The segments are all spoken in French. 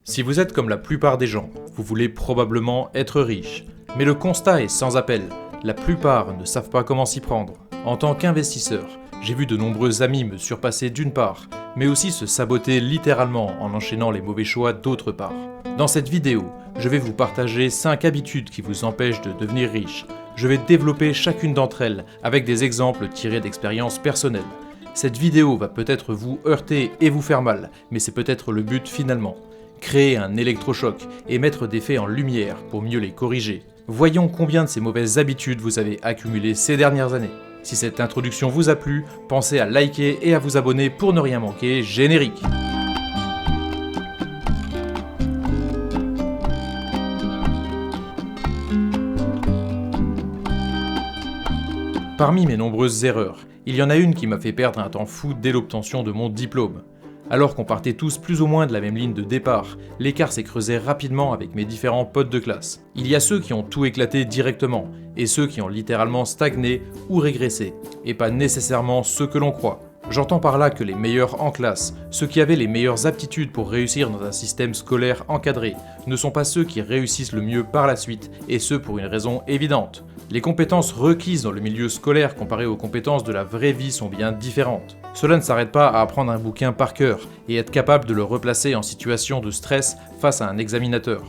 Si vous êtes comme la plupart des gens, vous voulez probablement être riche. Mais le constat est sans appel, la plupart ne savent pas comment s'y prendre. En tant qu'investisseur, j'ai vu de nombreux amis me surpasser d'une part, mais aussi se saboter littéralement en enchaînant les mauvais choix d'autre part. Dans cette vidéo, je vais vous partager 5 habitudes qui vous empêchent de devenir riche. Je vais développer chacune d'entre elles avec des exemples tirés d'expériences personnelles. Cette vidéo va peut-être vous heurter et vous faire mal, mais c'est peut-être le but finalement. Créer un électrochoc et mettre des faits en lumière pour mieux les corriger. Voyons combien de ces mauvaises habitudes vous avez accumulées ces dernières années. Si cette introduction vous a plu, pensez à liker et à vous abonner pour ne rien manquer. Générique. Parmi mes nombreuses erreurs, il y en a une qui m'a fait perdre un temps fou dès l'obtention de mon diplôme. Alors qu'on partait tous plus ou moins de la même ligne de départ, l'écart s'est creusé rapidement avec mes différents potes de classe. Il y a ceux qui ont tout éclaté directement, et ceux qui ont littéralement stagné ou régressé, et pas nécessairement ceux que l'on croit. J'entends par là que les meilleurs en classe, ceux qui avaient les meilleures aptitudes pour réussir dans un système scolaire encadré, ne sont pas ceux qui réussissent le mieux par la suite, et ce pour une raison évidente. Les compétences requises dans le milieu scolaire comparées aux compétences de la vraie vie sont bien différentes. Cela ne s'arrête pas à apprendre un bouquin par cœur et être capable de le replacer en situation de stress face à un examinateur.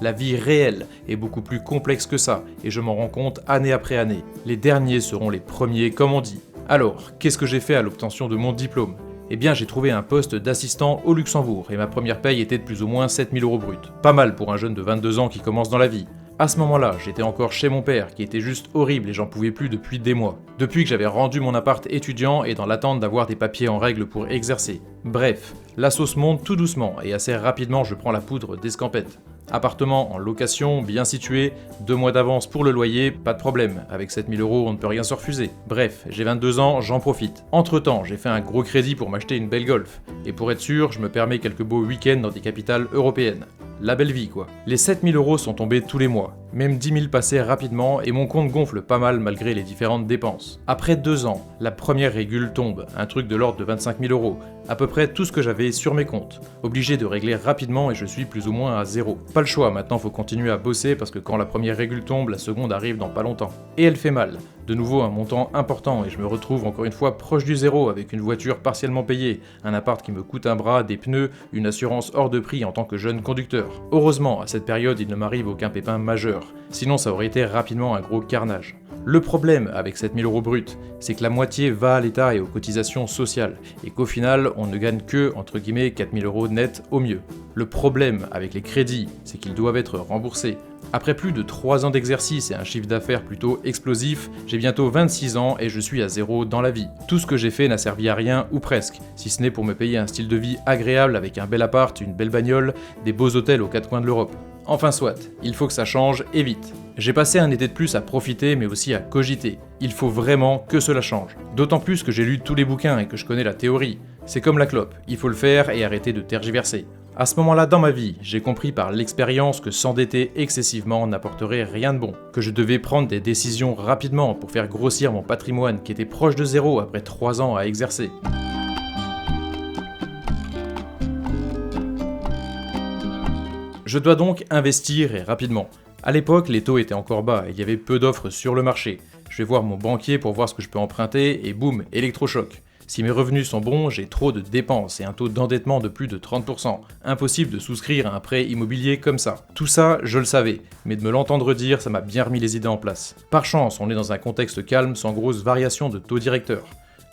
La vie réelle est beaucoup plus complexe que ça, et je m'en rends compte année après année. Les derniers seront les premiers, comme on dit. Alors, qu'est-ce que j'ai fait à l'obtention de mon diplôme ? Eh bien, j'ai trouvé un poste d'assistant au Luxembourg, et ma première paye était de plus ou moins 7 000 € brut. Pas mal pour un jeune de 22 ans qui commence dans la vie. À ce moment-là, j'étais encore chez mon père, qui était juste horrible et j'en pouvais plus depuis des mois. Depuis que j'avais rendu mon appart étudiant et dans l'attente d'avoir des papiers en règle pour exercer. Bref, la sauce monte tout doucement et assez rapidement je prends la poudre d'escampette. Appartement en location, bien situé, 2 mois d'avance pour le loyer, pas de problème, avec 7 000 € on ne peut rien se refuser. Bref, j'ai 22 ans, j'en profite. Entre temps, j'ai fait un gros crédit pour m'acheter une belle Golf, et pour être sûr, je me permets quelques beaux week-ends dans des capitales européennes. La belle vie quoi. Les 7 000 € sont tombés tous les mois, même 10 000 passés rapidement et mon compte gonfle pas mal malgré les différentes dépenses. Après 2 ans, la première régule tombe, un truc de l'ordre de 25 000 €, à peu près tout ce que j'avais sur mes comptes. Obligé de régler rapidement et je suis plus ou moins à zéro. Pas le choix, maintenant faut continuer à bosser parce que quand la première régule tombe, la seconde arrive dans pas longtemps. Et elle fait mal. De nouveau un montant important et je me retrouve encore une fois proche du zéro avec une voiture partiellement payée, un appart qui me coûte un bras, des pneus, une assurance hors de prix en tant que jeune conducteur. Heureusement, à cette période, il ne m'arrive aucun pépin majeur, sinon ça aurait été rapidement un gros carnage. Le problème avec 7 000 € brut, c'est que la moitié va à l'État et aux cotisations sociales, et qu'au final, on ne gagne que, entre guillemets, 4 000 € net au mieux. Le problème avec les crédits, c'est qu'ils doivent être remboursés. Après plus de 3 ans d'exercice et un chiffre d'affaires plutôt explosif, j'ai bientôt 26 ans et je suis à zéro dans la vie. Tout ce que j'ai fait n'a servi à rien ou presque, si ce n'est pour me payer un style de vie agréable avec un bel appart, une belle bagnole, des beaux hôtels aux 4 coins de l'Europe. Enfin soit, il faut que ça change et vite. J'ai passé un été de plus à profiter mais aussi à cogiter. Il faut vraiment que cela change. D'autant plus que j'ai lu tous les bouquins et que je connais la théorie. C'est comme la clope, il faut le faire et arrêter de tergiverser. À ce moment-là dans ma vie, j'ai compris par l'expérience que s'endetter excessivement n'apporterait rien de bon, que je devais prendre des décisions rapidement pour faire grossir mon patrimoine qui était proche de zéro après 3 ans à exercer. Je dois donc investir et rapidement. À l'époque, les taux étaient encore bas et il y avait peu d'offres sur le marché. Je vais voir mon banquier pour voir ce que je peux emprunter et boum, électrochoc. Si mes revenus sont bons, j'ai trop de dépenses et un taux d'endettement de plus de 30%. Impossible de souscrire à un prêt immobilier comme ça. Tout ça, je le savais, mais de me l'entendre dire, ça m'a bien remis les idées en place. Par chance, on est dans un contexte calme sans grosses variations de taux directeur.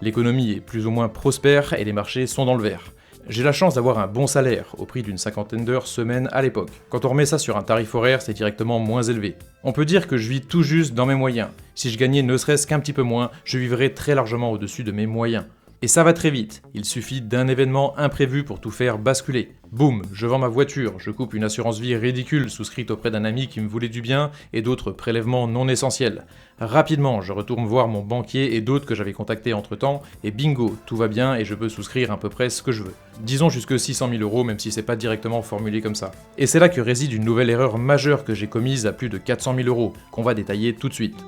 L'économie est plus ou moins prospère et les marchés sont dans le vert. J'ai la chance d'avoir un bon salaire, au prix d'une 50aine d'heures semaine à l'époque. Quand on remet ça sur un tarif horaire, c'est directement moins élevé. On peut dire que je vis tout juste dans mes moyens. Si je gagnais ne serait-ce qu'un petit peu moins, je vivrais très largement au-dessus de mes moyens. Et ça va très vite, il suffit d'un événement imprévu pour tout faire basculer. Boum, je vends ma voiture, je coupe une assurance vie ridicule souscrite auprès d'un ami qui me voulait du bien et d'autres prélèvements non essentiels. Rapidement, je retourne voir mon banquier et d'autres que j'avais contactés entre-temps et bingo, tout va bien et je peux souscrire à peu près ce que je veux. Disons jusque 600 000 € même si c'est pas directement formulé comme ça. Et c'est là que réside une nouvelle erreur majeure que j'ai commise à plus de 400 000 €, qu'on va détailler tout de suite.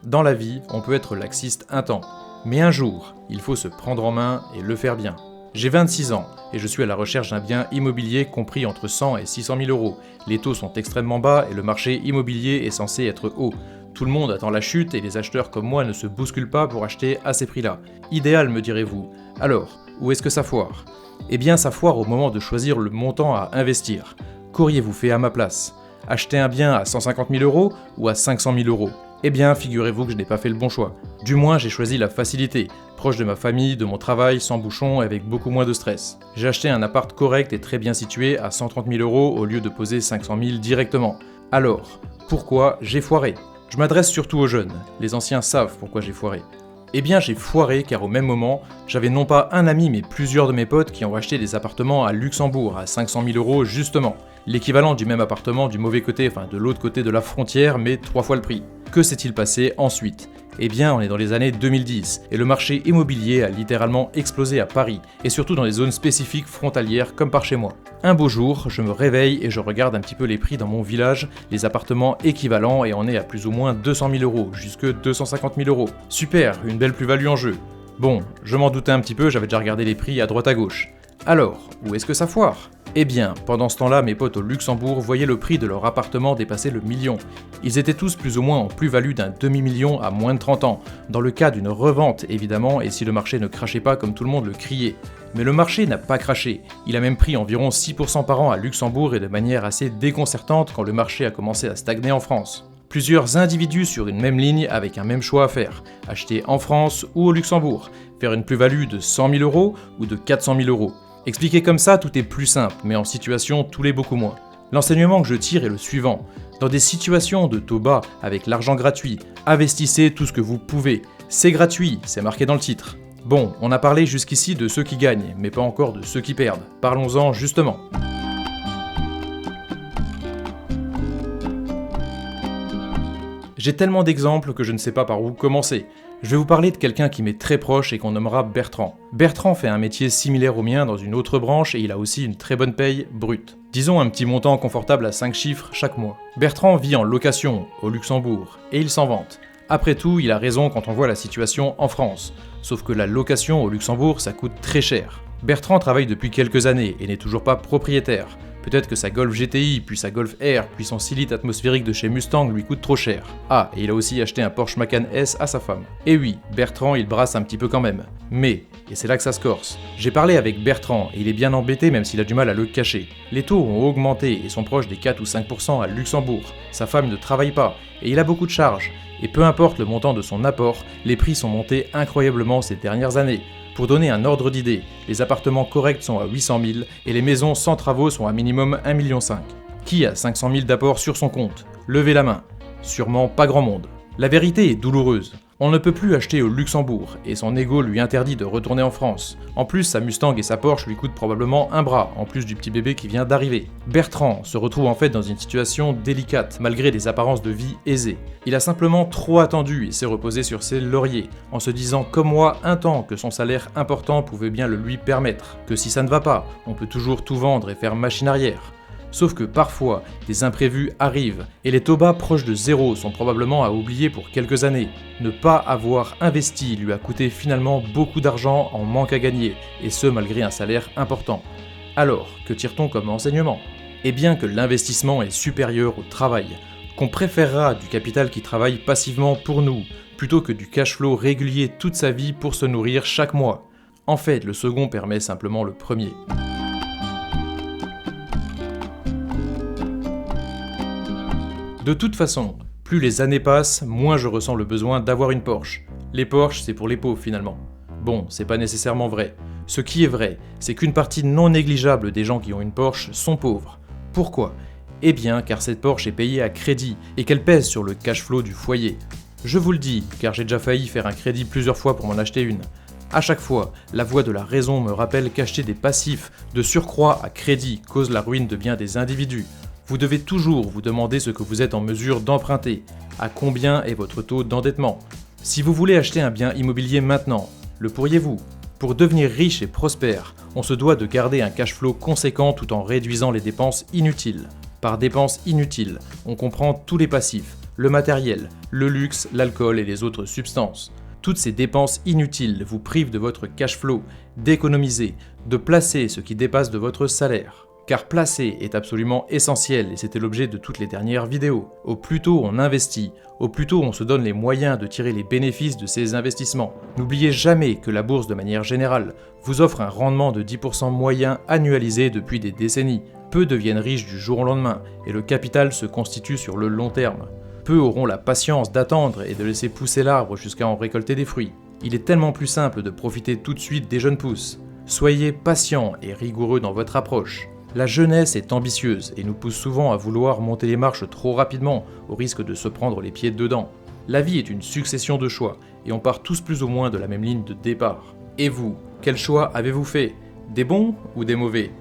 Dans la vie, on peut être laxiste un temps. Mais un jour, il faut se prendre en main et le faire bien. J'ai 26 ans et je suis à la recherche d'un bien immobilier compris entre 100 et 600 000 euros. Les taux sont extrêmement bas et le marché immobilier est censé être haut. Tout le monde attend la chute et les acheteurs comme moi ne se bousculent pas pour acheter à ces prix-là. Idéal, me direz-vous. Alors, où est-ce que ça foire ? Eh bien, ça foire au moment de choisir le montant à investir. Qu'auriez-vous fait à ma place ? Acheter un bien à 150 000 euros ou à 500 000 euros ? Eh bien, figurez-vous que je n'ai pas fait le bon choix. Du moins, j'ai choisi la facilité, proche de ma famille, de mon travail, sans bouchon et avec beaucoup moins de stress. J'ai acheté un appart correct et très bien situé à 130 000 euros au lieu de poser 500 000 directement. Alors, pourquoi j'ai foiré ? Je m'adresse surtout aux jeunes, les anciens savent pourquoi j'ai foiré. Eh bien j'ai foiré car au même moment, j'avais non pas un ami mais plusieurs de mes potes qui ont acheté des appartements à Luxembourg à 500 000 euros justement. L'équivalent du même appartement du mauvais côté, enfin de l'autre côté de la frontière mais 3 fois le prix. Que s'est-il passé ensuite ? Eh bien on est dans les années 2010 et le marché immobilier a littéralement explosé à Paris et surtout dans les zones spécifiques frontalières comme par chez moi. Un beau jour, je me réveille et je regarde un petit peu les prix dans mon village, les appartements équivalents et on est à plus ou moins 200 000 euros, jusque 250 000 euros. Super, une belle plus-value en jeu. Bon, je m'en doutais un petit peu, j'avais déjà regardé les prix à droite à gauche. Alors, où est-ce que ça foire ? Eh bien, pendant ce temps-là, mes potes au Luxembourg voyaient le prix de leur appartement dépasser le million. Ils étaient tous plus ou moins en plus-value d'un demi-million à moins de 30 ans, dans le cas d'une revente évidemment, et si le marché ne crachait pas comme tout le monde le criait. Mais le marché n'a pas craché, il a même pris environ 6% par an à Luxembourg et de manière assez déconcertante quand le marché a commencé à stagner en France. Plusieurs individus sur une même ligne avec un même choix à faire, acheter en France ou au Luxembourg, faire une plus-value de 100 000 euros ou de 400 000 euros. Expliqué comme ça, tout est plus simple, mais en situation, tout l'est beaucoup moins. L'enseignement que je tire est le suivant. Dans des situations de taux bas, avec l'argent gratuit, investissez tout ce que vous pouvez. C'est gratuit, c'est marqué dans le titre. Bon, on a parlé jusqu'ici de ceux qui gagnent, mais pas encore de ceux qui perdent. Parlons-en justement. J'ai tellement d'exemples que je ne sais pas par où commencer. Je vais vous parler de quelqu'un qui m'est très proche et qu'on nommera Bertrand. Bertrand fait un métier similaire au mien dans une autre branche et il a aussi une très bonne paye brute. Disons un petit montant confortable à 5 chiffres chaque mois. Bertrand vit en location au Luxembourg et il s'en vante. Après tout, il a raison quand on voit la situation en France. Sauf que la location au Luxembourg, ça coûte très cher. Bertrand travaille depuis quelques années et n'est toujours pas propriétaire. Peut-être que sa Golf GTI, puis sa Golf R, puis son 6 litres atmosphérique de chez Mustang lui coûte trop cher. Ah, et il a aussi acheté un Porsche Macan S à sa femme. Et oui, Bertrand, il brasse un petit peu quand même. Mais, et c'est là que ça se corse, j'ai parlé avec Bertrand et il est bien embêté même s'il a du mal à le cacher. Les taux ont augmenté et sont proches des 4 ou 5% à Luxembourg. Sa femme ne travaille pas et il a beaucoup de charges. Et peu importe le montant de son apport, les prix sont montés incroyablement ces dernières années. Pour donner un ordre d'idée, les appartements corrects sont à 800 000 et les maisons sans travaux sont à minimum 1,5 million. Qui a 500 000 d'apport sur son compte ? Levez la main. Sûrement pas grand monde. La vérité est douloureuse. On ne peut plus acheter au Luxembourg et son ego lui interdit de retourner en France. En plus, sa Mustang et sa Porsche lui coûtent probablement un bras, en plus du petit bébé qui vient d'arriver. Bertrand se retrouve en fait dans une situation délicate, malgré des apparences de vie aisées. Il a simplement trop attendu et s'est reposé sur ses lauriers, en se disant comme moi un temps que son salaire important pouvait bien le lui permettre, que si ça ne va pas, on peut toujours tout vendre et faire machine arrière. Sauf que parfois, des imprévus arrivent, et les taux bas proches de zéro sont probablement à oublier pour quelques années. Ne pas avoir investi lui a coûté finalement beaucoup d'argent en manque à gagner, et ce malgré un salaire important. Alors, que tire-t-on comme enseignement ? Eh bien que l'investissement est supérieur au travail, qu'on préférera du capital qui travaille passivement pour nous, plutôt que du cash flow régulier toute sa vie pour se nourrir chaque mois. En fait, le second permet simplement le premier. De toute façon, plus les années passent, moins je ressens le besoin d'avoir une Porsche. Les Porsche, c'est pour les pauvres finalement. Bon, c'est pas nécessairement vrai. Ce qui est vrai, c'est qu'une partie non négligeable des gens qui ont une Porsche sont pauvres. Pourquoi ? Eh bien, car cette Porsche est payée à crédit et qu'elle pèse sur le cash flow du foyer. Je vous le dis, car j'ai déjà failli faire un crédit plusieurs fois pour m'en acheter une. À chaque fois, la voix de la raison me rappelle qu'acheter des passifs de surcroît à crédit cause la ruine de bien des individus. Vous devez toujours vous demander ce que vous êtes en mesure d'emprunter. À combien est votre taux d'endettement ? Si vous voulez acheter un bien immobilier maintenant, le pourriez-vous ? Pour devenir riche et prospère, on se doit de garder un cash flow conséquent tout en réduisant les dépenses inutiles. Par dépenses inutiles, on comprend tous les passifs, le matériel, le luxe, l'alcool et les autres substances. Toutes ces dépenses inutiles vous privent de votre cash flow, d'économiser, de placer ce qui dépasse de votre salaire. Car placer est absolument essentiel et c'était l'objet de toutes les dernières vidéos. Au plus tôt on investit, au plus tôt on se donne les moyens de tirer les bénéfices de ces investissements. N'oubliez jamais que la bourse de manière générale vous offre un rendement de 10% moyen annualisé depuis des décennies. Peu deviennent riches du jour au lendemain et le capital se constitue sur le long terme. Peu auront la patience d'attendre et de laisser pousser l'arbre jusqu'à en récolter des fruits. Il est tellement plus simple de profiter tout de suite des jeunes pousses. Soyez patient et rigoureux dans votre approche. La jeunesse est ambitieuse et nous pousse souvent à vouloir monter les marches trop rapidement, au risque de se prendre les pieds dedans. La vie est une succession de choix, et on part tous plus ou moins de la même ligne de départ. Et vous, quel choix avez-vous fait? Des bons ou des mauvais?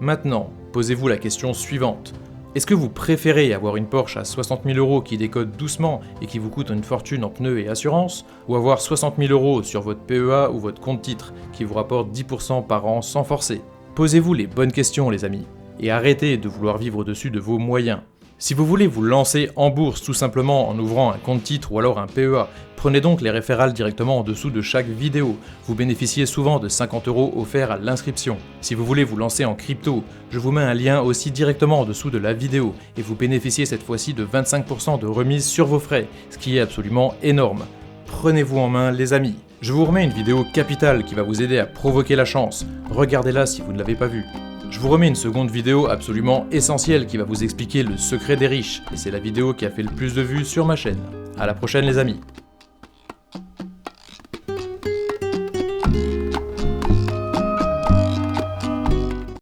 Maintenant, posez-vous la question suivante. Est-ce que vous préférez avoir une Porsche à 60 000 € qui décode doucement et qui vous coûte une fortune en pneus et assurance, ou avoir 60 000 € sur votre PEA ou votre compte titre qui vous rapporte 10% par an sans forcer? Posez-vous les bonnes questions les amis, et arrêtez de vouloir vivre au-dessus de vos moyens. Si vous voulez vous lancer en bourse tout simplement en ouvrant un compte titre ou alors un PEA, prenez donc les référals directement en dessous de chaque vidéo. Vous bénéficiez souvent de 50 € offerts à l'inscription. Si vous voulez vous lancer en crypto, je vous mets un lien aussi directement en dessous de la vidéo et vous bénéficiez cette fois-ci de 25% de remise sur vos frais, ce qui est absolument énorme. Prenez-vous en main les amis. Je vous remets une vidéo capitale qui va vous aider à provoquer la chance. Regardez-la si vous ne l'avez pas vue. Je vous remets une seconde vidéo absolument essentielle qui va vous expliquer le secret des riches, et c'est la vidéo qui a fait le plus de vues sur ma chaîne. À la prochaine les amis.